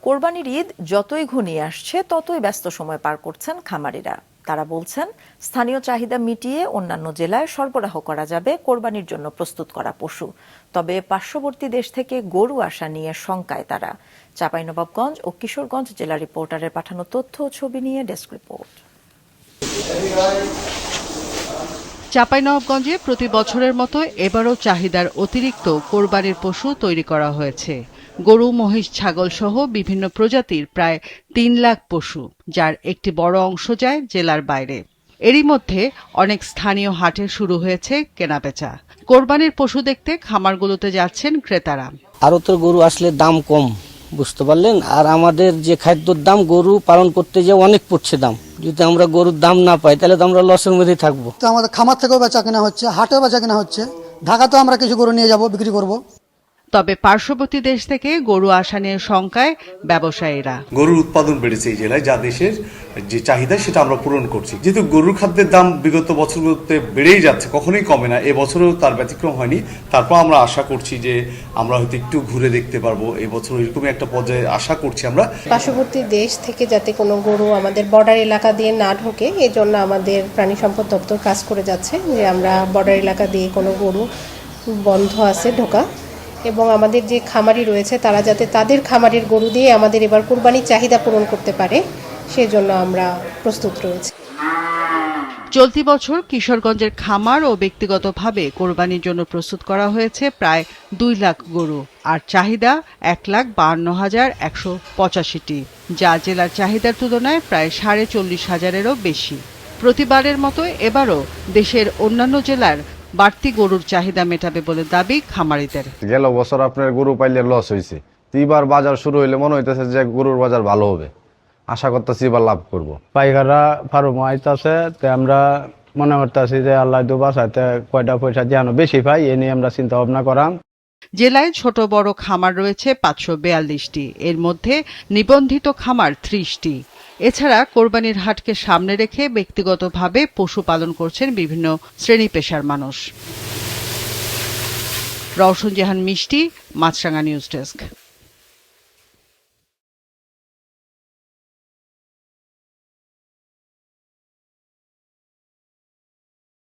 কোরবানির ঈদ যতই ঘনিয়ে আসছে ততই ব্যস্ত সময় পার করছেন খামারিরা। তারা বলছেন, স্থানীয় চাহিদা মিটিয়ে অন্যান্য জেলায় সরবরাহ করা যাবে কোরবানির জন্য প্রস্তুত করা পশু। তবে পার্শ্ববর্তী দেশ থেকে গরু আসা নিয়ে শঙ্কায় তারা। চাঁপাইনবাবগঞ্জ ও কিশোরগঞ্জ জেলা রিপোর্টারের পাঠানো তথ্য ও ছবি নিয়ে ডেস্ক রিপোর্ট। চাঁপাইনবাবগঞ্জে প্রতি বছরের মতো এবারও চাহিদার অতিরিক্ত কোরবানির পশু তৈরি করা হয়েছে। গরু, মহিষ, ছাগল সহ বিভিন্ন প্রজাতির প্রায় ৩ লাখ পশু, যার একটি বড় অংশ যায় জেলার বাইরে। এরই মধ্যে অনেক স্থানীয় হাটে শুরু হয়েছে কেনাবেচা। কোরবানির পশু দেখতে খামারগুলোতে যাচ্ছেন ক্রেতারা। আরো তো গরু আসলে দাম কম, বুঝতে পারলেন। আর আমাদের যে খাদ্যর দাম, গরু পালন করতে যে অনেক পড়ছে দাম। যদি আমরা গরুর দাম না পাই তাহলে তো আমরা লসের মধ্যেই থাকবো। তো আমাদের খামার থেকেও বেচা কেনা হচ্ছে, হাটেও বেচা কেনা হচ্ছে। ঢাকাতেও আমরা কিছু গরু নিয়ে যাব, বিক্রি করব। তবে পার্শ্ববর্তী দেশ থেকে গরু আসা নিয়ে শঙ্কায় ব্যবসায়ীরা। গরুর উৎপাদন বেড়েছে এই জেলায়, যা দেশের যে চাহিদা সেটা আমরা পূরণ করছি। যেহেতু গরুর খাদ্যের দাম বিগত বছরগুলোতে বেড়েই যাচ্ছে, কখনোই কমে না, এবছরও তার ব্যতিক্রম হয়নি। তারপর আমরা আশা করছি যে আমরা হয়তো একটু ঘুরে দেখতে পারবো এবছর, এরকমই একটা পর্যায়ে আশা করছি আমরা। পার্শ্ববর্তী দেশ থেকে যাতে কোনো গরু আমাদের বর্ডার এলাকা দিয়ে না ঢোকে, এই জন্য আমাদের প্রাণী সম্পদ দপ্তর কাজ করে যাচ্ছে যে আমরা বর্ডার এলাকা দিয়ে কোনো গরু বন্ধ আছে ঢোকা, এবং আমাদের যে খামারি রয়েছে তারা যাতে তাদের খামারের গরু দিয়ে আমাদের এবার কুরবানির চাহিদা পূরণ করতে পারে, সেজন্য আমরা প্রস্তুত রয়েছি। চলতি বছর কিশোরগঞ্জের খামার ও ব্যক্তিগতভাবে কোরবানির জন্য প্রস্তুত করা হয়েছে প্রায় ২ লাখ গরু, আর চাহিদা ১,৫২,১৮৫টি, যা জেলার চাহিদার তুলনায় প্রায় ৪৫,০০০-এরও বেশি। প্রতিবারের মতো এবারও দেশের অন্যান্য জেলার বাড়তি গরুর চাহিদা মেটাবে বলে দাবি খামারিদের। গেল বছর আপনার গরু পাইলে লস হয়েছে, এবার বাজার শুরু হইলে মনে হইতেছে যে গরুর বাজার ভালো হবে। আশা করতেছি এবার লাভ করব। পাইকাররা ফার্ম আইতাছে, আমরা মনে করতেছি যে আল্লাহ দু বাসাতে কয়টা পয়সা যেন বেশি পাই, এ নিয়ে আমরা চিন্তা ভাবনা করাম। জেলায় ছোট বড় খামার রয়েছে ৫৪২টি, এর মধ্যে নিবন্ধিত খামার ৩০টি। এছাড়া কোরবানির হাটকে সামনে রেখে ব্যক্তিগতভাবে পশু পালন করছেন বিভিন্ন শ্রেণী পেশার মানুষ। রওশন জাহান মিষ্টি, মাছরাঙা নিউজ ডেস্ক।